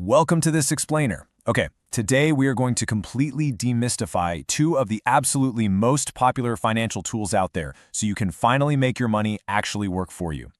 Welcome to this explainer. Okay, today we are going to completely demystify two of the absolutely most popular financial tools out there so you can finally make your money actually work for you.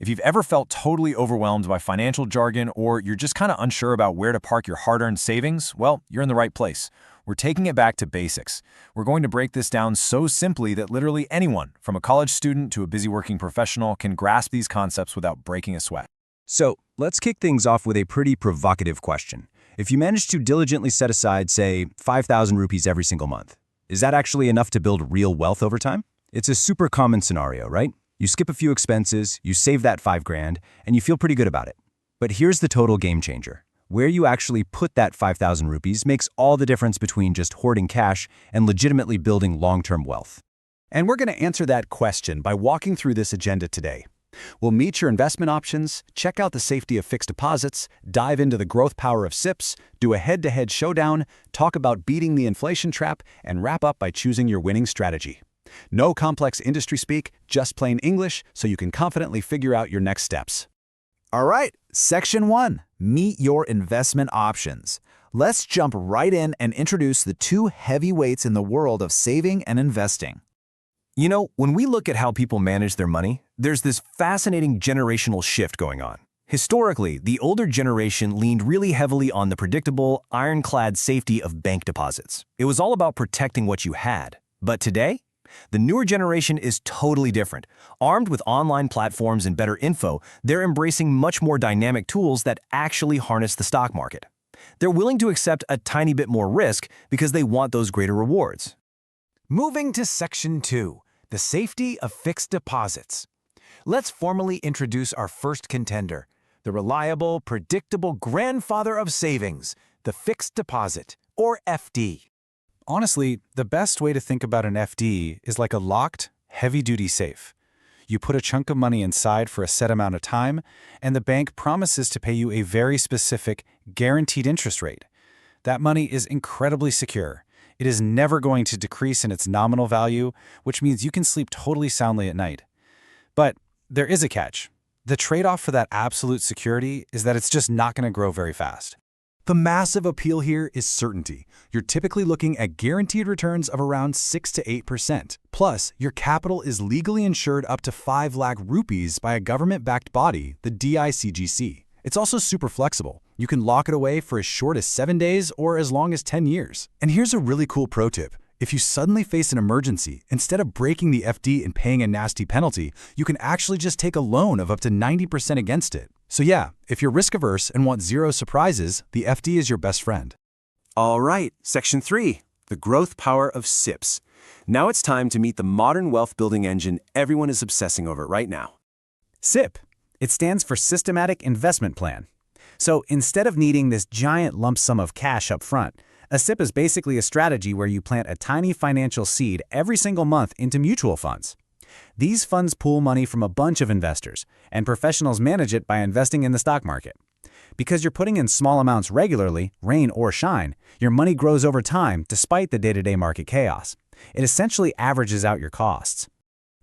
If you've ever felt totally overwhelmed by financial jargon or you're just kind of unsure about where to park your hard-earned savings, well, you're in the right place. We're taking it back to basics. We're going to break this down so simply that literally anyone, from a college student to a busy working professional, can grasp these concepts without breaking a sweat. So, let's kick things off with a pretty provocative question. If you manage to diligently set aside, say, 5,000 rupees every single month, is that actually enough to build real wealth over time? It's a super common scenario, right? You skip a few expenses, you save that 5 grand, and you feel pretty good about it. But here's the total game changer. Where you actually put that 5,000 rupees makes all the difference between just hoarding cash and legitimately building long-term wealth. And we're going to answer that question by walking through this agenda today. We'll meet your investment options, check out the safety of fixed deposits, dive into the growth power of SIPs, do a head-to-head showdown, talk about beating the inflation trap, and wrap up by choosing your winning strategy. No complex industry speak, just plain English, so you can confidently figure out your next steps. All right, Section 1, meet your investment options. Let's jump right in and introduce the two heavyweights in the world of saving and investing. You know, when we look at how people manage their money, there's this fascinating generational shift going on. Historically, the older generation leaned really heavily on the predictable, ironclad safety of bank deposits. It was all about protecting what you had. But today, the newer generation is totally different. Armed with online platforms and better info, they're embracing much more dynamic tools that actually harness the stock market. They're willing to accept a tiny bit more risk because they want those greater rewards. Moving to Section 2, the safety of fixed deposits. Let's formally introduce our first contender, the reliable, predictable grandfather of savings, the fixed deposit, or FD. Honestly, the best way to think about an FD is like a locked, heavy-duty safe. You put a chunk of money inside for a set amount of time, and the bank promises to pay you a very specific, guaranteed interest rate. That money is incredibly secure. It is never going to decrease in its nominal value, which means you can sleep totally soundly at night. But there is a catch. The trade-off for that absolute security is that it's just not going to grow very fast. The massive appeal here is certainty. You're typically looking at guaranteed returns of around 6 to 8%. Plus, your capital is legally insured up to 5 lakh rupees by a government-backed body, the DICGC. It's also super flexible. You can lock it away for as short as 7 days or as long as 10 years. And here's a really cool pro tip. If you suddenly face an emergency, instead of breaking the FD and paying a nasty penalty, you can actually just take a loan of up to 90% against it. So yeah, if you're risk-averse and want zero surprises, the FD is your best friend. All right, Section 3, the growth power of SIPs. Now it's time to meet the modern wealth-building engine everyone is obsessing over right now. SIP. It stands for Systematic Investment Plan. So instead of needing this giant lump sum of cash up front, a SIP is basically a strategy where you plant a tiny financial seed every single month into mutual funds. These funds pool money from a bunch of investors, and professionals manage it by investing in the stock market. Because you're putting in small amounts regularly, rain or shine, your money grows over time despite the day-to-day market chaos. It essentially averages out your costs.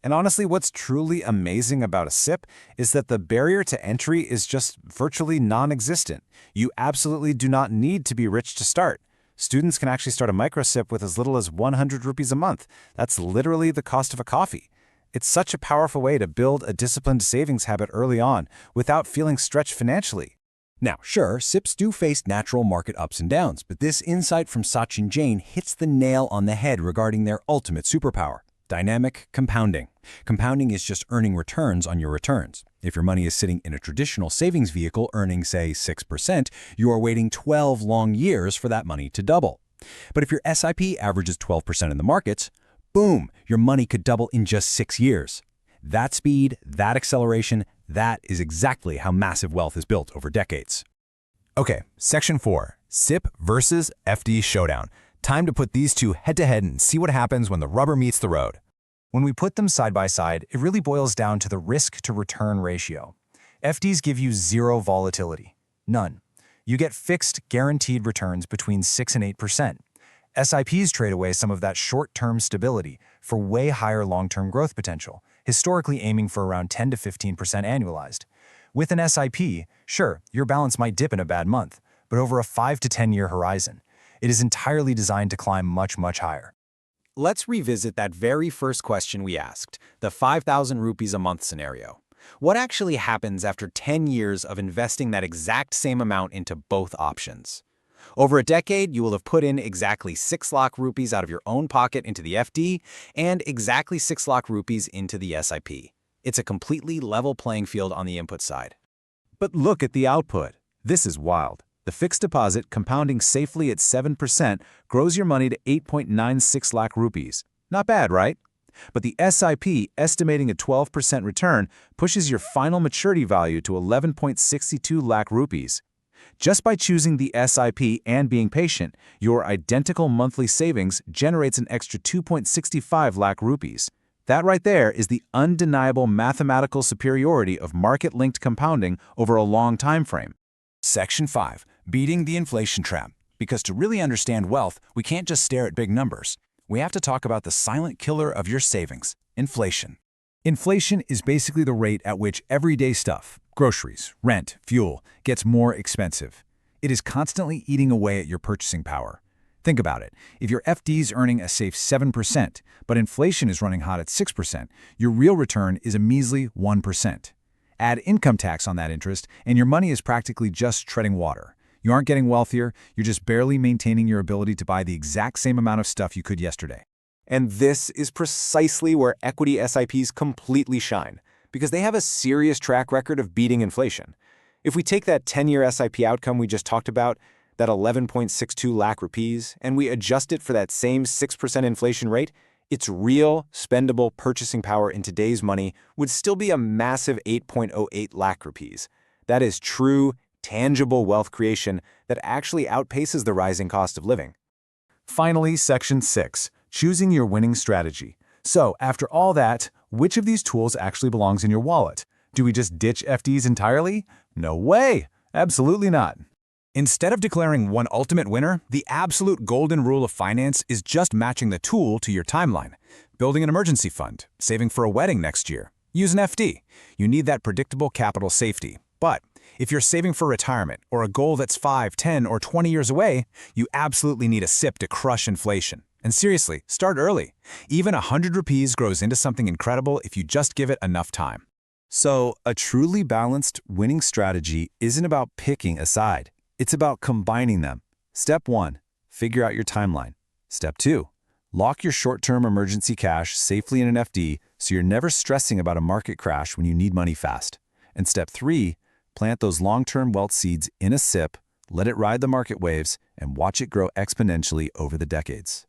And honestly, what's truly amazing about a SIP is that the barrier to entry is just virtually non-existent. You absolutely do not need to be rich to start. Students can actually start a micro SIP with as little as 100 rupees a month. That's literally the cost of a coffee. It's such a powerful way to build a disciplined savings habit early on without feeling stretched financially. Now, sure, SIPs do face natural market ups and downs, but this insight from Sachin Jain hits the nail on the head regarding their ultimate superpower. Dynamic compounding. Compounding is just earning returns on your returns. If your money is sitting in a traditional savings vehicle earning, say, 6%, you are waiting 12 long years for that money to double. But if your SIP averages 12% in the markets, boom, your money could double in just 6 years. That speed, that acceleration, that is exactly how massive wealth is built over decades. Okay, Section 4, SIP versus FD showdown. Time to put these two head-to-head and see what happens when the rubber meets the road. When we put them side by side, it really boils down to the risk-to-return ratio. FDs give you zero volatility. None. You get fixed, guaranteed returns between 6 and 8%. SIPs trade away some of that short-term stability for way higher long-term growth potential, historically aiming for around 10 to 15% annualized. With an SIP, sure, your balance might dip in a bad month, but over a 5 to 10-year horizon. It is entirely designed to climb much, much higher. Let's revisit that very first question we asked, the 5,000 rupees a month scenario. What actually happens after 10 years of investing that exact same amount into both options? Over a decade, you will have put in exactly 6 lakh rupees out of your own pocket into the FD and exactly 6 lakh rupees into the SIP. It's a completely level playing field on the input side. But look at the output. This is wild. The fixed deposit, compounding safely at 7%, grows your money to 8.96 lakh rupees. Not bad, right? But the SIP, estimating a 12% return, pushes your final maturity value to 11.62 lakh rupees. Just by choosing the SIP and being patient, your identical monthly savings generates an extra 2.65 lakh rupees. That right there is the undeniable mathematical superiority of market-linked compounding over a long time frame. Section 5. Beating the inflation trap. Because to really understand wealth, we can't just stare at big numbers. We have to talk about the silent killer of your savings, inflation. Inflation is basically the rate at which everyday stuff, groceries, rent, fuel, gets more expensive. It is constantly eating away at your purchasing power. Think about it. If your FD is earning a safe 7%, but inflation is running hot at 6%, your real return is a measly 1%. Add income tax on that interest, and your money is practically just treading water. You aren't getting wealthier, you're just barely maintaining your ability to buy the exact same amount of stuff you could yesterday. And this is precisely where equity SIPs completely shine, because they have a serious track record of beating inflation. If we take that 10-year SIP outcome we just talked about, that 11.62 lakh rupees, and we adjust it for that same 6% inflation rate, its real, spendable purchasing power in today's money would still be a massive 8.08 lakh rupees. That is true, tangible wealth creation that actually outpaces the rising cost of living. Finally, Section 6. Choosing your winning strategy. So, after all that, which of these tools actually belongs in your wallet? Do we just ditch FDs entirely? No way! Absolutely not. Instead of declaring one ultimate winner, the absolute golden rule of finance is just matching the tool to your timeline. Building an emergency fund, saving for a wedding next year. Use an FD. You need that predictable capital safety. But if you're saving for retirement or a goal that's 5, 10, or 20 years away, you absolutely need a SIP to crush inflation. And seriously, start early. Even 100 rupees grows into something incredible if you just give it enough time. So, a truly balanced, winning strategy isn't about picking a side. It's about combining them. Step 1. Figure out your timeline. Step 2. Lock your short-term emergency cash safely in an FD so you're never stressing about a market crash when you need money fast. And Step 3. Plant those long-term wealth seeds in a SIP, let it ride the market waves, and watch it grow exponentially over the decades.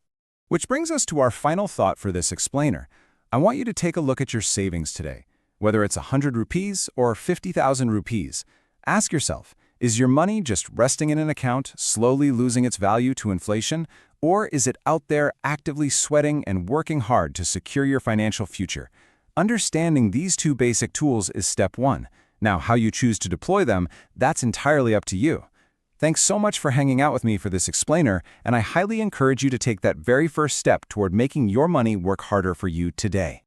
Which brings us to our final thought for this explainer. I want you to take a look at your savings today. Whether it's 100 rupees or 50,000 rupees, ask yourself, is your money just resting in an account, slowly losing its value to inflation, or is it out there actively sweating and working hard to secure your financial future? Understanding these two basic tools is step 1. Now, how you choose to deploy them, that's entirely up to you. Thanks so much for hanging out with me for this explainer, and I highly encourage you to take that very first step toward making your money work harder for you today.